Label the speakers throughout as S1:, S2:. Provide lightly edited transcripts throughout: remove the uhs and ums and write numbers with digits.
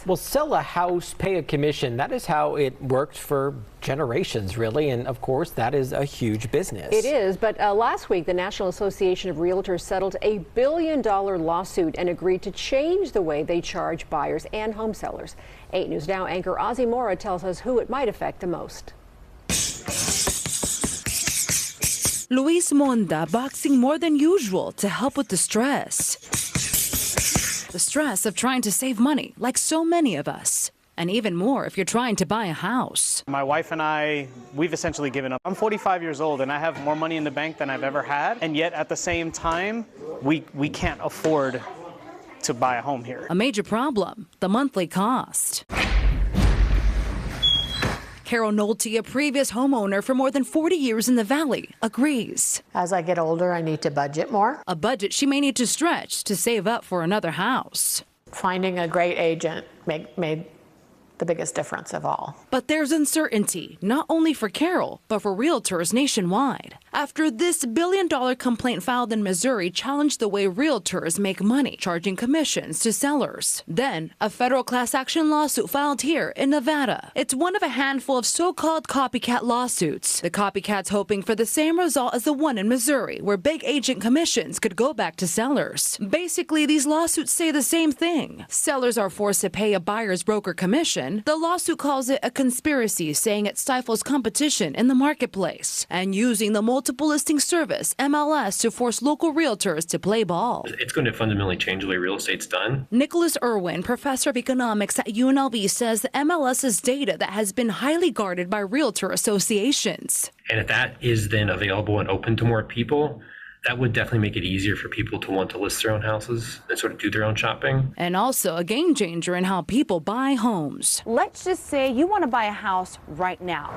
S1: Well, sell a house, pay a commission. That is how it worked for generations, really. And of course, that is a huge business.
S2: It is. But last week, the National Association of Realtors settled a $1 billion lawsuit and agreed to change the way they charge buyers and home sellers. 8 News Now anchor Ozzy Mora tells us who it might affect the most.
S3: Luis Monda boxing more than usual to help with the stress. The stress of trying to save money, like so many of us. And even more if you're trying to buy a house.
S4: My wife and I, we've essentially given up. I'm 45 years old and I have more money in the bank than I've ever had. And yet at the same time, we can't afford to buy a home here.
S3: A major problem, the monthly cost. Carol Nolte, a previous homeowner for more than 40 years in the Valley, agrees.
S5: As I get older, I need to budget more.
S3: A budget she may need to stretch to save up for another house.
S5: Finding a great agent made the biggest difference of all.
S3: But there's uncertainty, not only for Carol, but for realtors nationwide. After this $1 billion complaint filed in Missouri challenged the way realtors make money, charging commissions to sellers. Then, a federal class action lawsuit filed here in Nevada. It's one of a handful of so-called copycat lawsuits. The copycats hoping for the same result as the one in Missouri, where big agent commissions could go back to sellers. Basically, these lawsuits say the same thing. Sellers are forced to pay a buyer's broker commission. The lawsuit calls it a conspiracy, saying it stifles competition in the marketplace and using the multiple listing service, MLS, to force local realtors to play ball.
S6: It's going to fundamentally change the way real estate's done.
S3: Nicholas Irwin, professor of economics at UNLV, says the MLS is data that has been highly guarded by realtor associations.
S6: And if that is then available and open to more people, that would definitely make it easier for people to want to list their own houses and sort of do their own shopping.
S3: And also a game changer in how people buy homes.
S7: Let's just say you want to buy a house right now.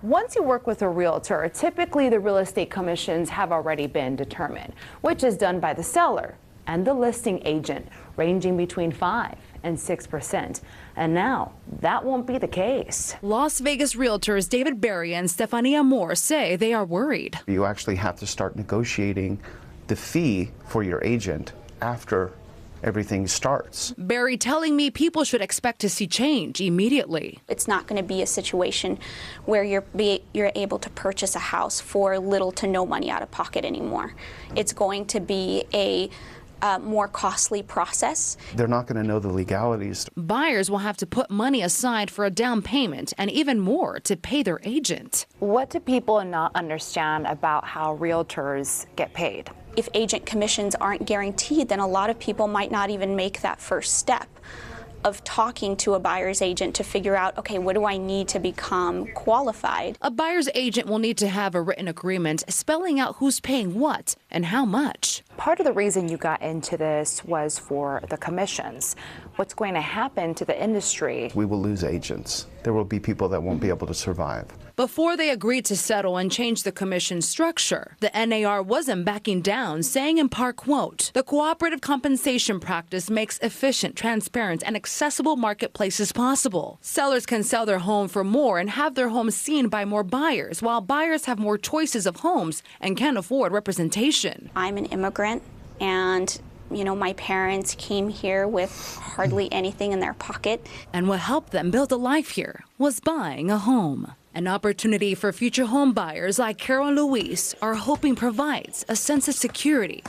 S7: Once you work with a realtor, typically the real estate commissions have already been determined, which is done by the seller and the listing agent, ranging between 5% and 6%. And now that won't be the case.
S3: Las Vegas realtors David Berry and Stefania Moore say they are worried.
S8: You actually have to start negotiating the fee for your agent after everything starts.
S3: Berry telling me people should expect to see change immediately.
S9: It's not going to be a situation where you're able to purchase a house for little to no money out of pocket anymore. It's going to be a more costly process.
S8: They're not going to know the legalities.
S3: Buyers will have to put money aside for a down payment and even more to pay their agent.
S7: What do people not understand about how realtors get paid?
S9: If agent commissions aren't guaranteed, then a lot of people might not even make that first step of talking to a buyer's agent to figure out, okay, what do I need to become qualified?
S3: A buyer's agent will need to have a written agreement spelling out who's paying what and how much.
S7: Part of the reason you got into this was for the commissions. What's going to happen to the industry?
S8: We will lose agents. There will be people that won't be able to survive.
S3: Before they agreed to settle and change the commission structure, the NAR wasn't backing down, saying in part, quote, "The cooperative compensation practice makes efficient, transparent, and accessible marketplaces possible. Sellers can sell their home for more and have their homes seen by more buyers, while buyers have more choices of homes and can afford representation."
S9: I'm an immigrant, and my parents came here with hardly anything in their pocket.
S3: And what helped them build a life here was buying a home. An opportunity for future home buyers like Carol and Luis are hoping provides a sense of security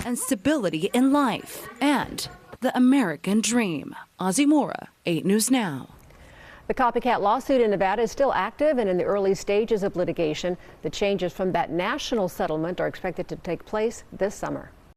S3: and stability in life and the American dream. Ozzy Mora, 8 News Now.
S2: The copycat lawsuit in Nevada is still active and in the early stages of litigation. The changes from that national settlement are expected to take place this summer.